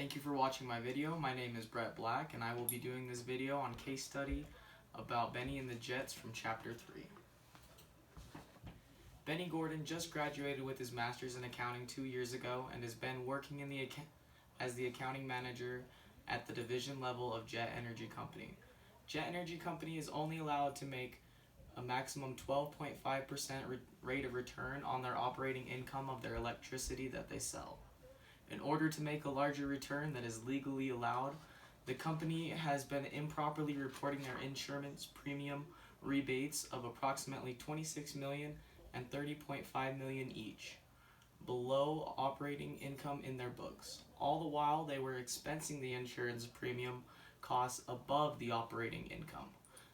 Thank you for watching my video. My name is Brett Black and I will be doing this video on case study about Bennie and the Jets from Chapter 3. Bennie Gordon just graduated with his Master's in Accounting 2 years ago and has been working as the accounting manager at the division level of Jet Energy Company. Jet Energy Company is only allowed to make a maximum 12.5% rate of return on their operating income of their electricity that they sell. In order to make a larger return that is legally allowed, the company has been improperly reporting their insurance premium rebates of approximately $26 million and $30.5 million each, below operating income in their books. All the while, they were expensing the insurance premium costs above the operating income.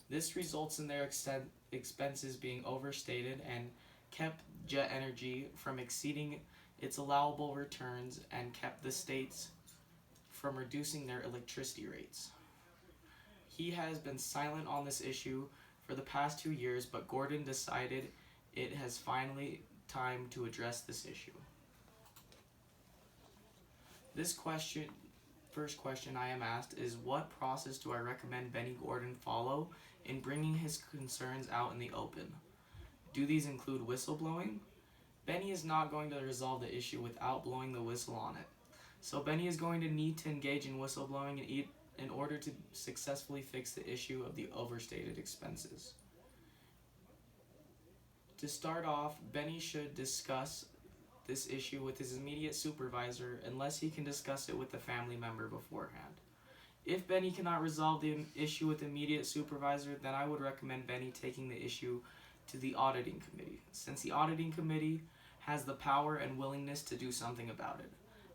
This results in their expenses being overstated and kept Jet Energy from exceeding its allowable returns and kept the states from reducing their electricity rates. He has been silent on this issue for the past 2 years, but Gordon decided it has finally time to address this issue. First question I am asked is, what process do I recommend Bennie Gordon follow in bringing his concerns out in the open? Do these include whistleblowing? Bennie is not going to resolve the issue without blowing the whistle on it. So Bennie is going to need to engage in whistleblowing in order to successfully fix the issue of the overstated expenses. To start off, Bennie should discuss this issue with his immediate supervisor unless he can discuss it with a family member beforehand. If Bennie cannot resolve the issue with immediate supervisor, then I would recommend Bennie taking the issue to the auditing committee, since the auditing committee has the power and willingness to do something about it.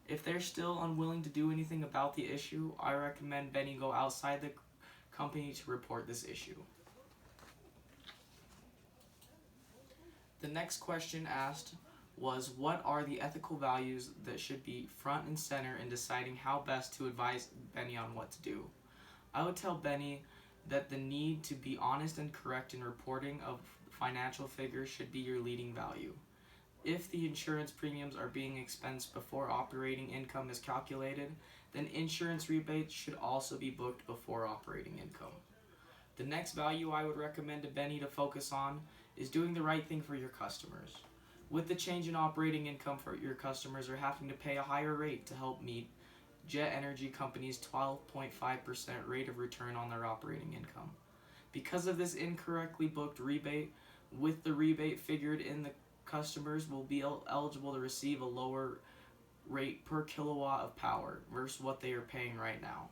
If they're still unwilling to do anything about the issue, I recommend Bennie go outside the company to report this issue. The next question asked was, what are the ethical values that should be front and center in deciding how best to advise Bennie on what to do? I would tell Bennie that the need to be honest and correct in reporting of financial figures should be your leading value. If the insurance premiums are being expensed before operating income is calculated, then insurance rebates should also be booked before operating income. The next value I would recommend to Bennie to focus on is doing the right thing for your customers. With the change in operating income, for your customers are having to pay a higher rate to help meet Jet Energy Company's 12.5% rate of return on their operating income. Because of this incorrectly booked rebate, with the rebate figured in, the customers will be eligible to receive a lower rate per kilowatt of power versus what they are paying right now.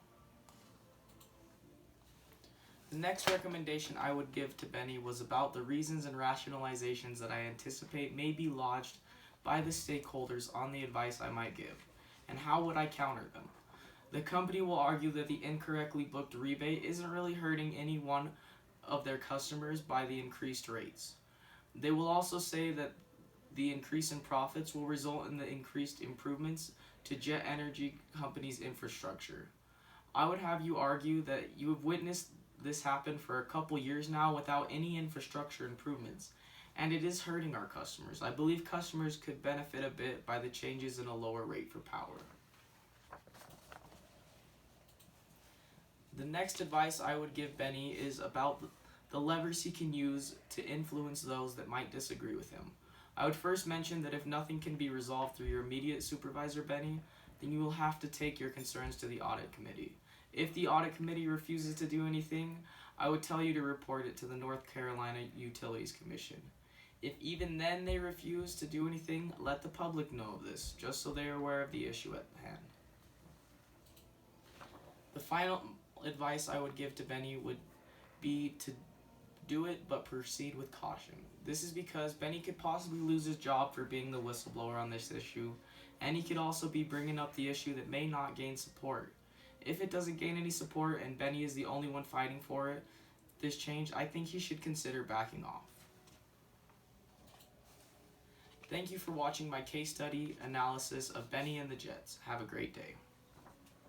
The next recommendation I would give to Bennie was about the reasons and rationalizations that I anticipate may be lodged by the stakeholders on the advice I might give, and how would I counter them. The company will argue that the incorrectly booked rebate isn't really hurting any one of their customers by the increased rates. They will also say that the increase in profits will result in the increased improvements to Jet Energy Company's infrastructure. I would have you argue that you have witnessed this happen for a couple years now without any infrastructure improvements, and it is hurting our customers. I believe customers could benefit a bit by the changes in a lower rate for power. The next advice I would give Bennie is about the levers he can use to influence those that might disagree with him. I would first mention that if nothing can be resolved through your immediate supervisor, Bennie, then you will have to take your concerns to the audit committee. If the audit committee refuses to do anything, I would tell you to report it to the North Carolina Utilities Commission. If even then they refuse to do anything, let the public know of this, just so they are aware of the issue at hand. The final advice I would give to Bennie would be to do it, but proceed with caution. This is because Bennie could possibly lose his job for being the whistleblower on this issue, and he could also be bringing up the issue that may not gain support. If it doesn't gain any support and Bennie is the only one fighting for it, this change, I think he should consider backing off. Thank you for watching my case study analysis of Bennie and the Jets. Have a great day.